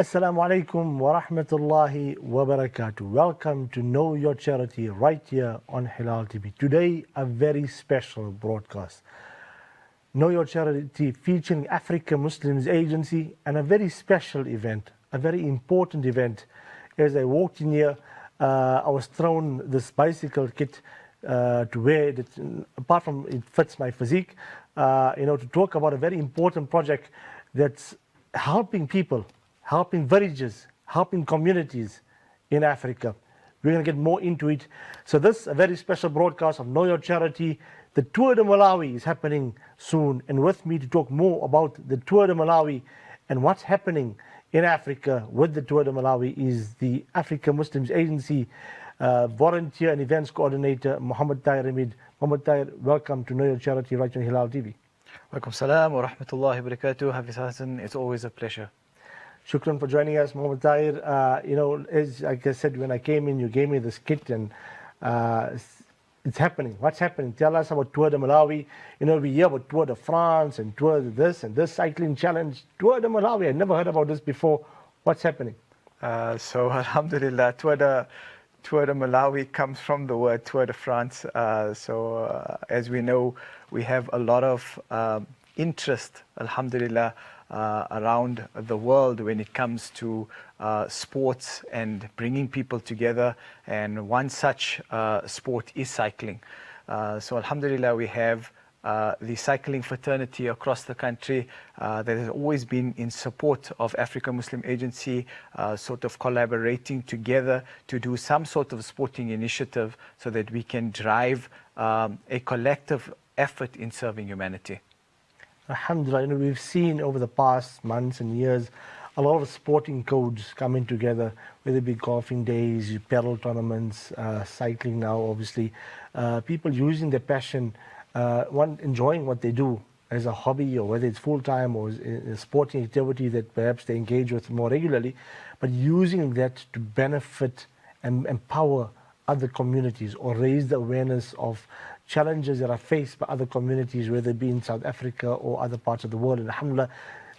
Assalamu alaikum wa rahmatullahi wa barakatuh. Welcome to Know Your Charity right here on Hilaal TV. Today, a very special broadcast. Know Your Charity featuring Africa Muslims Agency and a very special event, a very important event. As I walked in here, I was thrown this bicycle kit to wear. That, apart from it fits my physique, to talk about a very important project that's helping people, helping villages, helping communities in Africa. We're going to get more into it. So this is a very special broadcast of Know Your Charity. The Tour de Malawi is happening soon. And with me to talk more about the Tour de Malawi and what's happening in Africa with the Tour de Malawi is the Africa Muslims Agency volunteer and events coordinator, Mohammed Tahir Hamid. Mohammed Tahir, welcome to Know Your Charity right on Hilaal TV. Welcome salam wa rahmatullahi wa barakatuh. Hafiz Hassan, it's always a pleasure. Shukran for joining us, Mohammed Tahir. As like I said, when I came in, you gave me this kit and it's happening. What's happening? Tell us about Tour de Malawi. We hear about Tour de France and Tour de this and this cycling challenge. Tour de Malawi, I never heard about this before. What's happening? So alhamdulillah, Tour de Malawi comes from the word Tour de France. As we know, we have a lot of interest, alhamdulillah, around the world when it comes to sports and bringing people together, and one such sport is cycling. So alhamdulillah, we have the cycling fraternity across the country that has always been in support of Africa Muslim Agency, sort of collaborating together to do some sort of sporting initiative so that we can drive a collective effort in serving humanity. Alhamdulillah, we've seen over the past months and years a lot of sporting codes coming together, whether it be golfing days, pedal tournaments, cycling now, obviously. People using their passion, enjoying what they do as a hobby, or whether it's full-time or a sporting activity that perhaps they engage with more regularly, but using that to benefit and empower other communities or raise the awareness of challenges that are faced by other communities, whether it be in South Africa or other parts of the world. And alhamdulillah,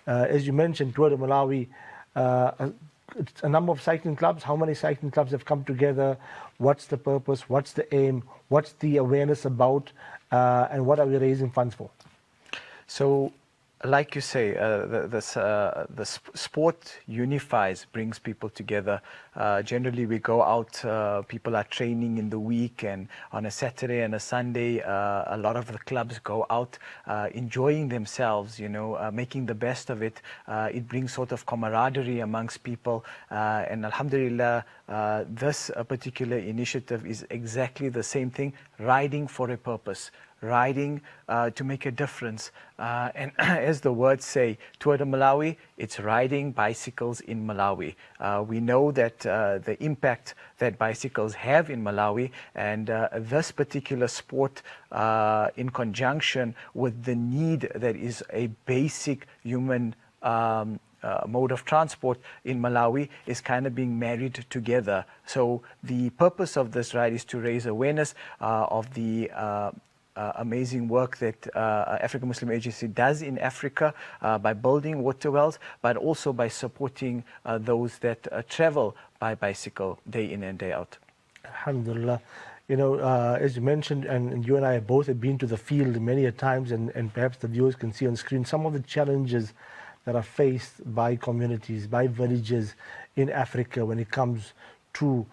as you mentioned, Tour de Malawi, a number of cycling clubs. How many cycling clubs have come together? What's the purpose? What's the aim? What's the awareness about? And what are we raising funds for? So, like you say, the sport unifies, brings people together. Generally, we go out, people are training in the week, and on a Saturday and a Sunday, a lot of the clubs go out enjoying themselves, making the best of it. It brings sort of camaraderie amongst people. And alhamdulillah, this particular initiative is exactly the same thing, riding for a purpose. Riding to make a difference. And as the words say, Tour de Malawi, it's riding bicycles in Malawi. We know that the impact that bicycles have in Malawi, and this particular sport in conjunction with the need that is a basic human mode of transport in Malawi is kind of being married together. So the purpose of this ride is to raise awareness of the amazing work that Africa Muslim Agency does in Africa by building water wells, but also by supporting those that travel by bicycle day in and day out. Alhamdulillah. As you mentioned, and you and I both have been to the field many a times, and perhaps the viewers can see on screen some of the challenges that are faced by communities, by villages in Africa when it comes to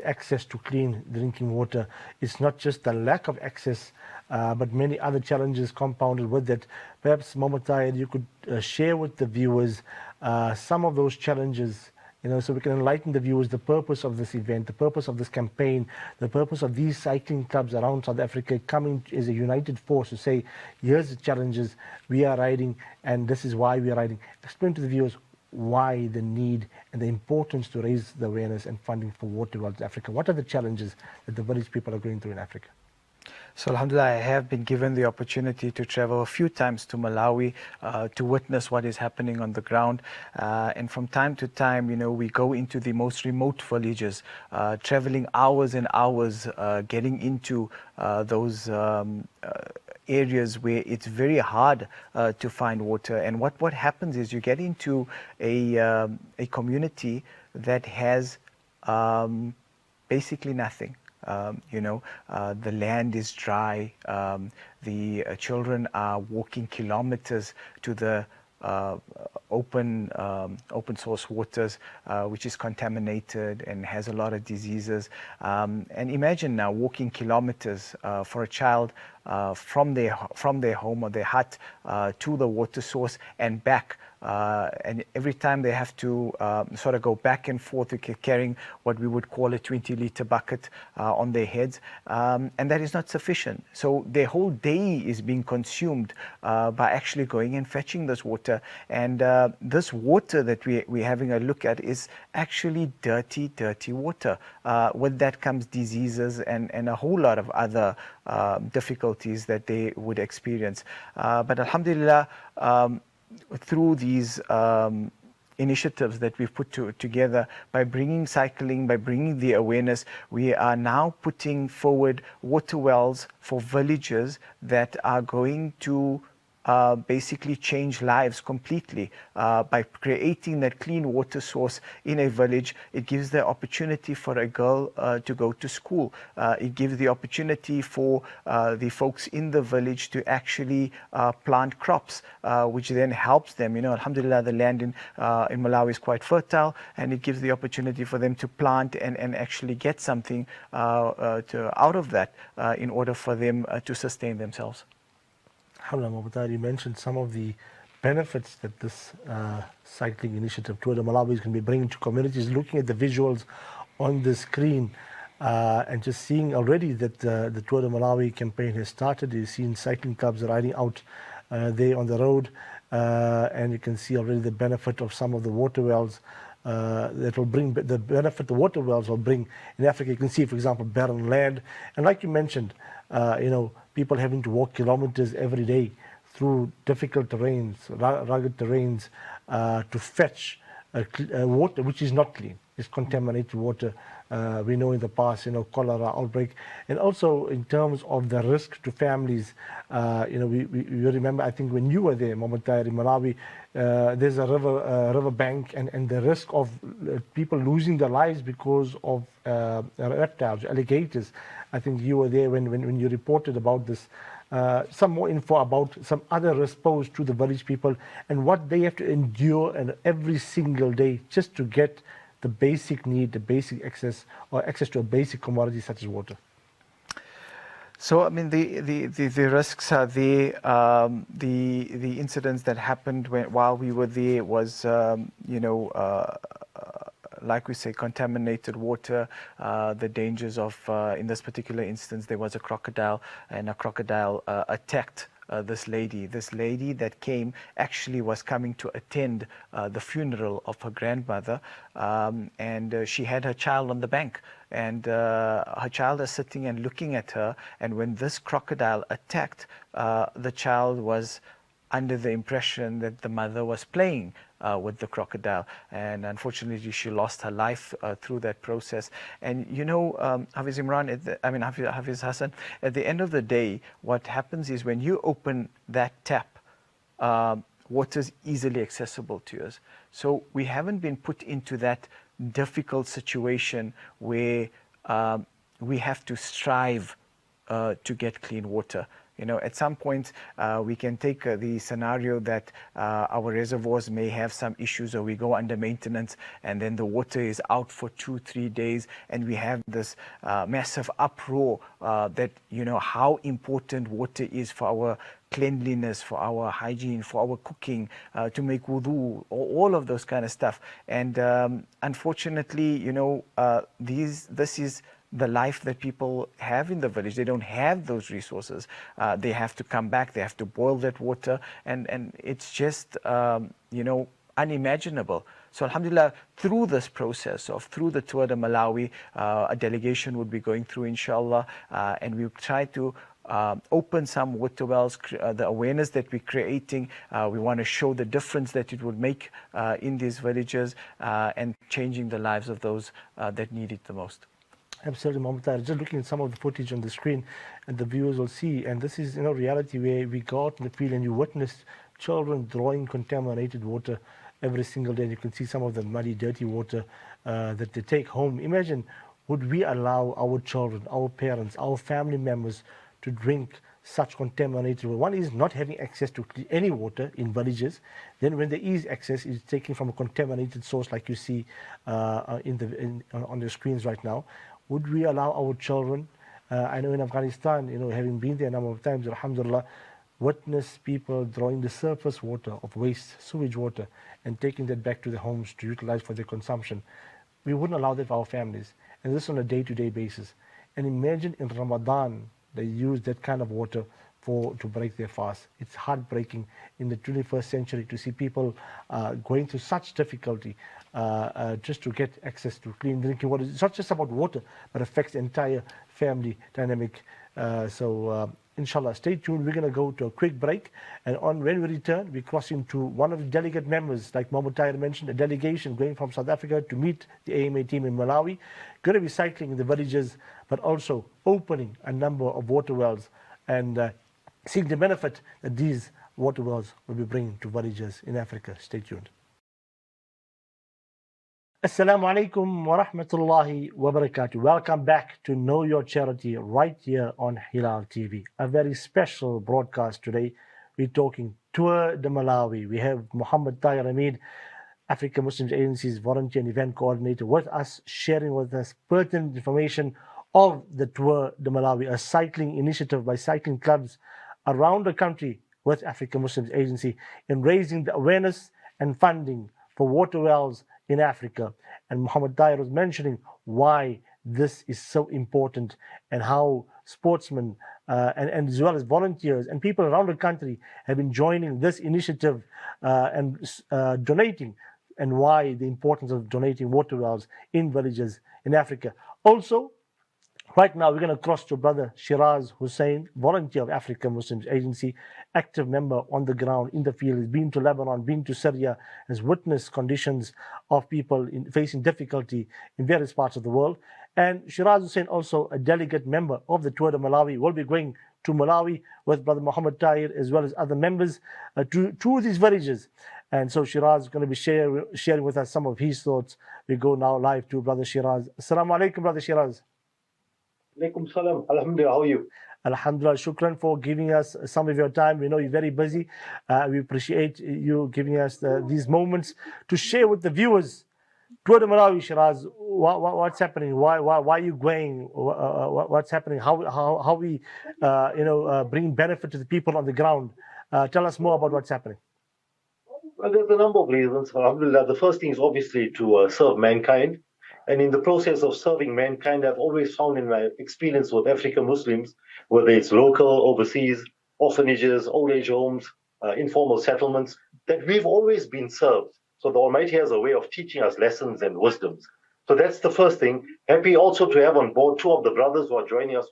access to clean drinking water. It's not just the lack of access, but many other challenges compounded with that. Perhaps, Mohammed Tahir, you could share with the viewers some of those challenges, so we can enlighten the viewers the purpose of this event, the purpose of this campaign, the purpose of these cycling clubs around South Africa coming as a united force to say, here's the challenges we are riding, and this is why we are riding. Explain to the viewers why the need and the importance to raise the awareness and funding for water wells in Africa. What are the challenges that the village people are going through in Africa? So alhamdulillah, I have been given the opportunity to travel a few times to Malawi to witness what is happening on the ground. And from time to time, we go into the most remote villages, traveling hours and hours, getting into those areas where it's very hard to find water. And what happens is you get into a community that has basically nothing. The land is dry. The children are walking kilometers to the open source waters, which is contaminated and has a lot of diseases. And imagine now walking kilometers for a child from their home or their hut to the water source and back. And every time they have to sort of go back and forth, carrying what we would call a 20-liter bucket on their heads, and that is not sufficient. So their whole day is being consumed by actually going and fetching this water. And this water that we're having a look at is actually dirty water. With that comes diseases and a whole lot of other difficulties that they would experience. But alhamdulillah, through these initiatives that we've put together, by bringing cycling, by bringing the awareness, we are now putting forward water wells for villages that are going to basically change lives completely. By creating that clean water source in a village, it gives the opportunity for a girl to go to school. It gives the opportunity for the folks in the village to actually plant crops, which then helps them. Alhamdulillah, the land in Malawi is quite fertile, and it gives the opportunity for them to plant and actually get something out of that in order for them to sustain themselves. Alhamdulillah, you mentioned some of the benefits that this cycling initiative, Tour de Malawi, is going to be bringing to communities. Looking at the visuals on the screen and just seeing already that the Tour de Malawi campaign has started. You've seen cycling clubs riding out there on the road, and you can see already the benefit of some of the water wells that will bring the benefit the water wells will bring in Africa. You can see, for example, barren land, and like you mentioned, people having to walk kilometers every day through difficult terrains, rugged terrains, to fetch water which is not clean. It's contaminated water. We know in the past, cholera outbreak, and also in terms of the risk to families. We remember, I think when you were there, Mohammed Tahir, in Malawi, there's a river bank, and the risk of people losing their lives because of reptiles, alligators. I think you were there when you reported about this. Some more info about some other risks posed to the village people and what they have to endure and every single day just to get the basic need, the basic access to a basic commodity such as water. So, I mean, the risks are there. The incidents that happened while we were there was, like we say, contaminated water, the dangers of, in this particular instance, there was a crocodile, and a crocodile attacked this lady. This lady that came actually was coming to attend the funeral of her grandmother, and she had her child on the bank, and her child is sitting and looking at her, and when this crocodile attacked, the child was under the impression that the mother was playing with the crocodile, and unfortunately she lost her life through that process. And Hafiz Imran, Hafiz Hassan, at the end of the day, what happens is when you open that tap, water is easily accessible to us. So we haven't been put into that difficult situation where we have to strive to get clean water. At some point, we can take the scenario that our reservoirs may have some issues, or we go under maintenance, and then the water is out for 2-3 days, and we have this massive uproar that, how important water is for our cleanliness, for our hygiene, for our cooking, to make wudu, all of those kind of stuff. And unfortunately, this is the life that people have in the village. They don't have those resources. They have to come back, they have to boil that water, and it's just, unimaginable. So alhamdulillah, through this process through the Tour de Malawi, a delegation would be going through, inshallah, and we'll try to open some water wells. The awareness that we're creating, we want to show the difference that it would make in these villages, and changing the lives of those that need it the most. Absolutely, Mohammed Tahir. Just looking at some of the footage on the screen, and the viewers will see. And this is, reality where we go out in the field and you witness children drawing contaminated water every single day. And you can see some of the muddy, dirty water that they take home. Imagine, would we allow our children, our parents, our family members to drink such contaminated water? One is not having access to any water in villages. Then when there is access, it's taken from a contaminated source like you see on the screens right now. Would we allow our children, I know in Afghanistan, having been there a number of times, alhamdulillah, witness people drawing the surface water of waste, sewage water, and taking that back to their homes to utilize for their consumption. We wouldn't allow that for our families. And this on a day-to-day basis. And imagine in Ramadan, they use that kind of water to break their fast. It's heartbreaking in the 21st century to see people going through such difficulty just to get access to clean drinking water. It's not just about water, but affects the entire family dynamic. Inshallah, stay tuned. We're going to go to a quick break. And when we return, we're crossing to one of the delegate members, like Mohammed Tahir mentioned, a delegation going from South Africa to meet the AMA team in Malawi. Going to be cycling in the villages, but also opening a number of water wells and seeing the benefit that these water wells will be bringing to villages in Africa. Stay tuned. Assalamu alaikum wa rahmatullahi wa barakatuh. Welcome back to Know Your Charity right here on Hilaal TV. A very special broadcast today. We're talking Tour de Malawi. We have Muhammad Tahir Hamid, African Muslims Agency's volunteer and event coordinator, with us, sharing with us pertinent information of the Tour de Malawi, a cycling initiative by cycling clubs around the country with African Muslims Agency in raising the awareness and funding for water wells in Africa. And Muhammad Tahir was mentioning why this is so important and how sportsmen and as well as volunteers and people around the country have been joining this initiative and donating, and why the importance of donating water wells in villages in Africa. Also, right now, we're going to cross to Brother Shiraz Hussain, volunteer of African Muslims Agency, active member on the ground in the field. He's been to Lebanon, been to Syria, has witnessed conditions of people facing difficulty in various parts of the world. And Shiraz Hussain, also a delegate member of the Tour de Malawi, will be going to Malawi with Brother Muhammad Tahir as well as other members to these villages. And so Shiraz is going to be sharing with us some of his thoughts. We go now live to Brother Shiraz. Assalamu alaikum, Brother Shiraz. Alaikum salam. Alhamdulillah, how are you? Alhamdulillah, shukran for giving us some of your time. We know you're very busy. We appreciate you giving us these moments to share with the viewers. Tour de Malawi, Shiraz, what's happening? Why are you going? What's happening? How we bring benefit to the people on the ground? Tell us more about what's happening. Well, there's a number of reasons. Alhamdulillah, the first thing is obviously to serve mankind. And in the process of serving mankind, I've always found in my experience with African Muslims, whether it's local, overseas, orphanages, old age homes, informal settlements, that we've always been served. So the Almighty has a way of teaching us lessons and wisdoms. So that's the first thing. Happy also to have on board two of the brothers who are joining us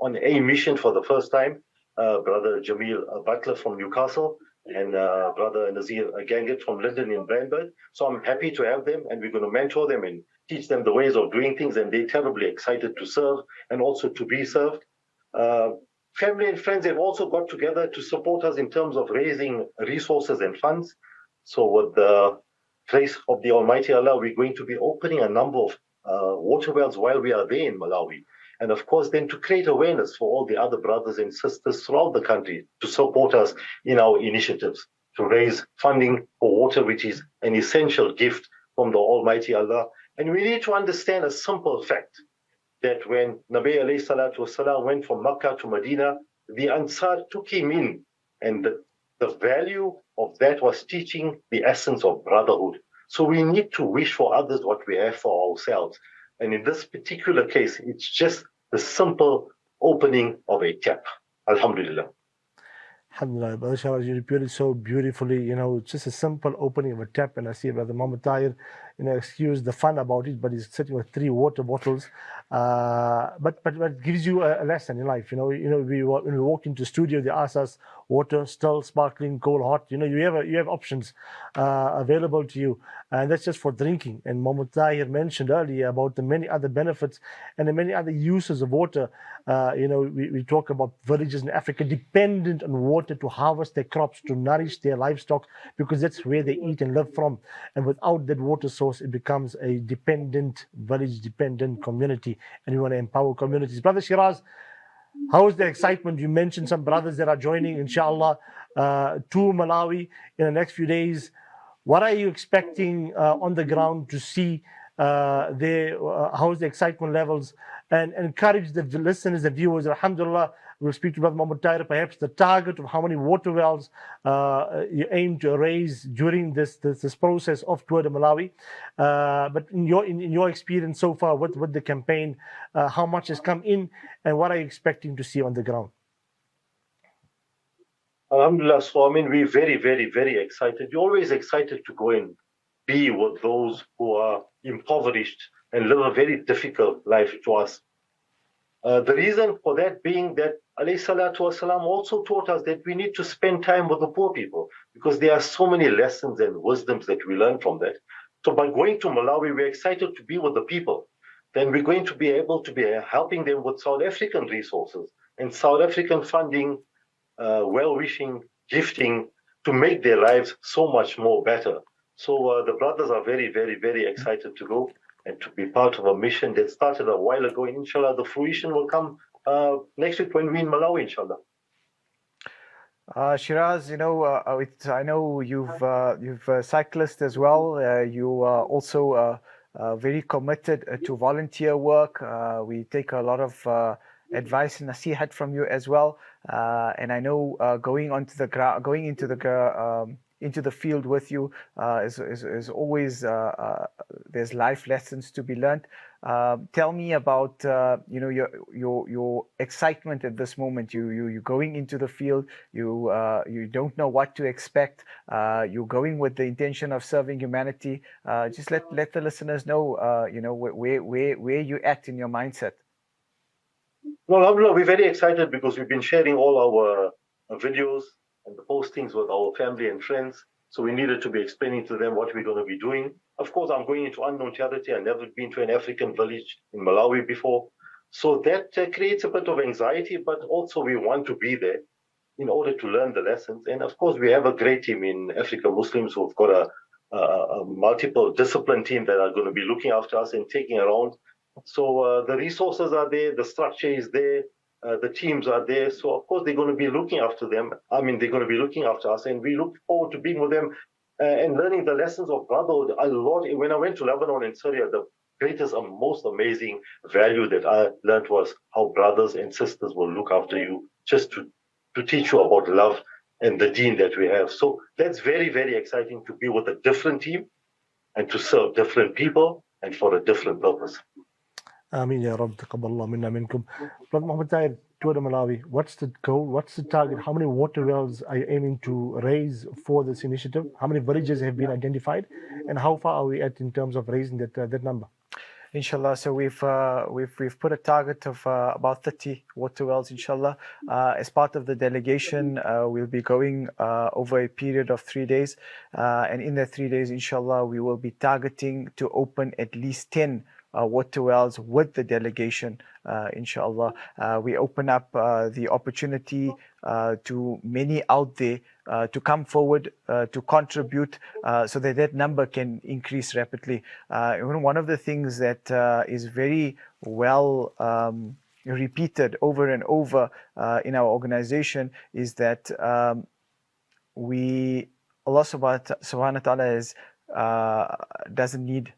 on a mission for the first time. Brother Jamil Butler from Newcastle and Brother Nazir Ganget from London in Brandberg. So I'm happy to have them, and we're going to mentor them and teach them the ways of doing things, and they're terribly excited to serve and also to be served. Family and friends have also got together to support us in terms of raising resources and funds. So with the grace of the Almighty Allah, we're going to be opening a number of water wells while we are there in Malawi. And of course, then to create awareness for all the other brothers and sisters throughout the country to support us in our initiatives, to raise funding for water, which is an essential gift from the Almighty Allah. And we need to understand a simple fact, that when Nabi alayhi salatu wasalam went from Makkah to Medina, the Ansar took him in. And the value of that was teaching the essence of brotherhood. So we need to wish for others what we have for ourselves. And in this particular case, it's just the simple opening of a tap. Alhamdulillah. Alhamdulillah, Brother Shiraz, you put it so beautifully. It's just a simple opening of a tap, and I see Brother Muhammad Tahir, excuse the fun about it, but he's sitting with 3 water bottles. But it gives you a lesson in life. When we walk into the studio, they ask us, water, still, sparkling, cold, hot. You have options available to you, and that's just for drinking. And Mohammed Tahir mentioned earlier about the many other benefits and the many other uses of water. We talk about villages in Africa dependent on water to harvest their crops, to nourish their livestock, because that's where they eat and live from. And without that water source, it becomes a dependent village, dependent community. And we want to empower communities. Brother Shiraz, how is the excitement? You mentioned some brothers that are joining, inshallah, to Malawi in the next few days. What are you expecting on the ground to see there? How's the excitement levels? And encourage the listeners, the viewers. Alhamdulillah, we'll speak to Brother Mohammed Tahir, perhaps the target of how many water wells you aim to raise during this process of Tour de Malawi. But in your experience so far with the campaign, how much has come in, and what are you expecting to see on the ground? Alhamdulillah, so I mean, we're very, very, very excited. We're always excited to go and be with those who are impoverished and live a very difficult life to us. The reason for that being that alayhi salatu wasalam also taught us that we need to spend time with the poor people, because there are so many lessons and wisdoms that we learn from that. So by going to Malawi, we're excited to be with the people. Then we're going to be able to be helping them with South African resources and South African funding, well-wishing, gifting, to make their lives so much more better. So the brothers are very, very, very excited to go and to be part of a mission that started a while ago. And inshallah, the fruition will come next week when we're in Malawi, inshallah. Shiraz, I know you've cyclist as well. You are also very committed to volunteer work. We take a lot of advice and nasihat from you as well. And I know going into the field with you is always there's life lessons to be learned. Tell me about your excitement at this moment. You're going into the field. You don't know what to expect. You're going with the intention of serving humanity. Just let the listeners know where you're at in your mindset. Well, Alhamdulillah, we're very excited because we've been sharing all our videos and the postings with our family and friends. So we needed to be explaining to them what we're going to be doing. Of course, I'm going into unknown territory. I've never been to an African village in Malawi before. So that creates a bit of anxiety, but also we want to be there in order to learn the lessons. And of course, we have a great team in Africa Muslims who've got a multiple discipline team that are going to be looking after us and taking around. So the resources are there, the structure is there, the teams are there. So of course they're going to be looking after them. I mean, they're going to be looking after us, and we look forward to being with them and learning the lessons of brotherhood a lot. When I went to Lebanon and Syria, the greatest and most amazing value that I learned was how brothers and sisters will look after you, just to teach you about love and the deen that we have. So that's very, very exciting to be with a different team and to serve different people and for a different purpose. Amin ya Rabb, taqabbalallahu minna minkum. Brother Mohammed Tahir, Tour de Malawi, what's the goal? What's the target? How many water wells are you aiming to raise for this initiative? How many villages have been identified? And how far are we at in terms of raising that number? Inshallah, so we've put a target of about 30 water wells, inshallah. As part of the delegation, we'll be going over a period of 3 days. And in the 3 days, inshallah, we will be targeting to open at least 10 water wells with the delegation, inshallah. We open up the opportunity to many out there to come forward, to contribute, so that number can increase rapidly. One of the things that is very well repeated over and over in our organization is that Allah subhanahu wa ta'ala doesn't need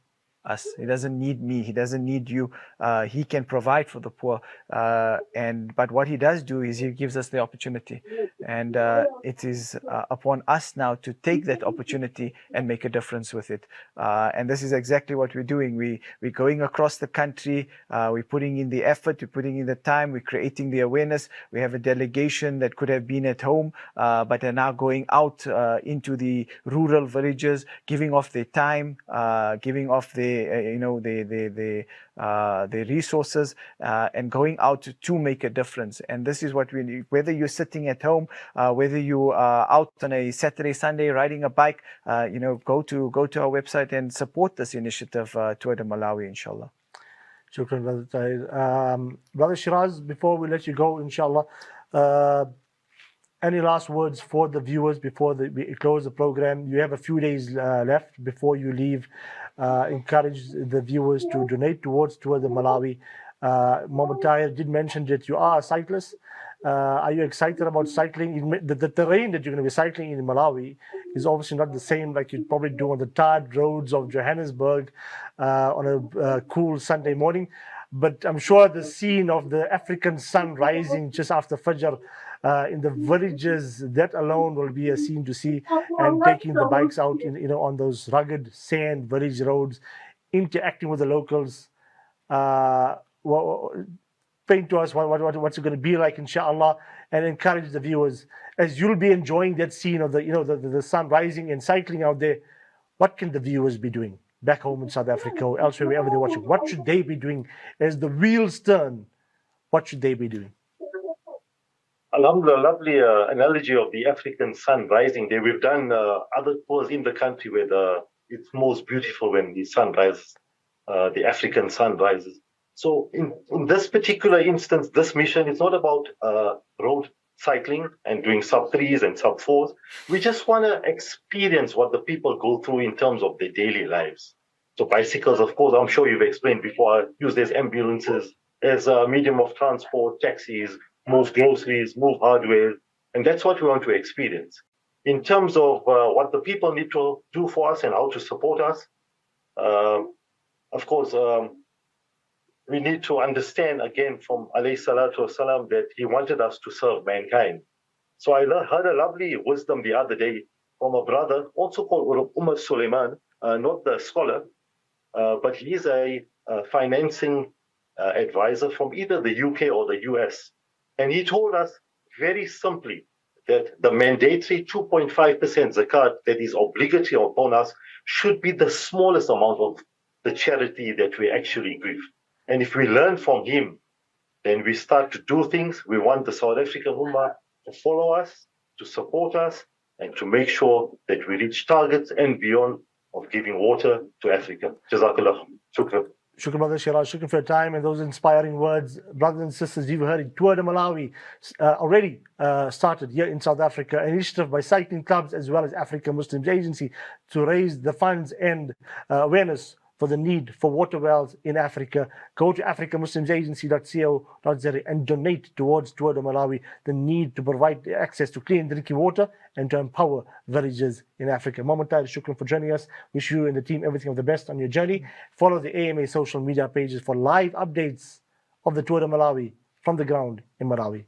us. He doesn't need me. He doesn't need you. He can provide for the poor. But what he does do is he gives us the opportunity. And it is upon us now to take that opportunity and make a difference with it. And this is exactly what we're doing. We're going across the country. We're putting in the effort. We're putting in the time. We're creating the awareness. We have a delegation that could have been at home, but are now going out into the rural villages, giving off their time, giving off their their resources and going out to make a difference. And this is what we need. Whether you're sitting at home, whether you are out on a Saturday, Sunday riding a bike, go to our website and support this initiative, Tour de Malawi, inshallah. Shukran, Brother Tahir. Brother Shiraz, before we let you go, inshallah, any last words for the viewers before we close the program? You have a few days left before you leave. Encourage the viewers to donate towards Tour de Malawi. Mohammed Tahir did mention that you are a cyclist. Are you excited about cycling? The terrain that you're going to be cycling in Malawi is obviously not the same like you'd probably do on the tarred roads of Johannesburg on a cool Sunday morning. But I'm sure the scene of the African sun rising just after Fajr in the villages, that alone will be a scene to see. And taking the bikes out, on those rugged sand village roads, interacting with the locals. Paint to us what's it going to be like, inshallah, and encourage the viewers as you'll be enjoying that scene of the sun rising and cycling out there. What can the viewers be doing back home in South Africa or elsewhere, wherever they're watching? What should they be doing as the wheels turn? What should they be doing? Alhamdulillah, lovely analogy of the African sun rising there. We've done other tours in the country where it's most beautiful when the sun rises, the African sun rises. So in this particular instance, this mission is not about road cycling and doing sub-3s and sub-4s. We just want to experience what the people go through in terms of their daily lives. So bicycles, of course, I'm sure you've explained before, are used as ambulances, as a medium of transport, taxis, move groceries, move hardware, and that's what we want to experience. In terms of what the people need to do for us and how to support us, of course, we need to understand again from alayhi salatu wasalam that he wanted us to serve mankind. So I heard a lovely wisdom the other day from a brother, also called Umar Suleiman, not the scholar, but he's a financing advisor from either the UK or the US. And he told us very simply that the mandatory 2.5% zakat that is obligatory upon us should be the smallest amount of the charity that we actually give. And if we learn from him, then we start to do things. We want the South African Ummah to follow us, to support us, and to make sure that we reach targets and beyond of giving water to Africa. Jazakallah. Shukran. Shukran, Brother Shiraz. Shukran for your time and those inspiring words. Brothers and sisters, you've heard it. Tour de Malawi already started here in South Africa, an initiative by cycling clubs as well as African Muslims Agency to raise the funds and awareness for the need for water wells in Africa. Go to africanmuslimsagency.co.za and donate towards Tour de Malawi, the need to provide access to clean drinking water and to empower villages in Africa. Mohammed Tahir, shukran for joining us. Wish you and the team everything of the best on your journey. Follow the AMA social media pages for live updates of the Tour de Malawi from the ground in Malawi.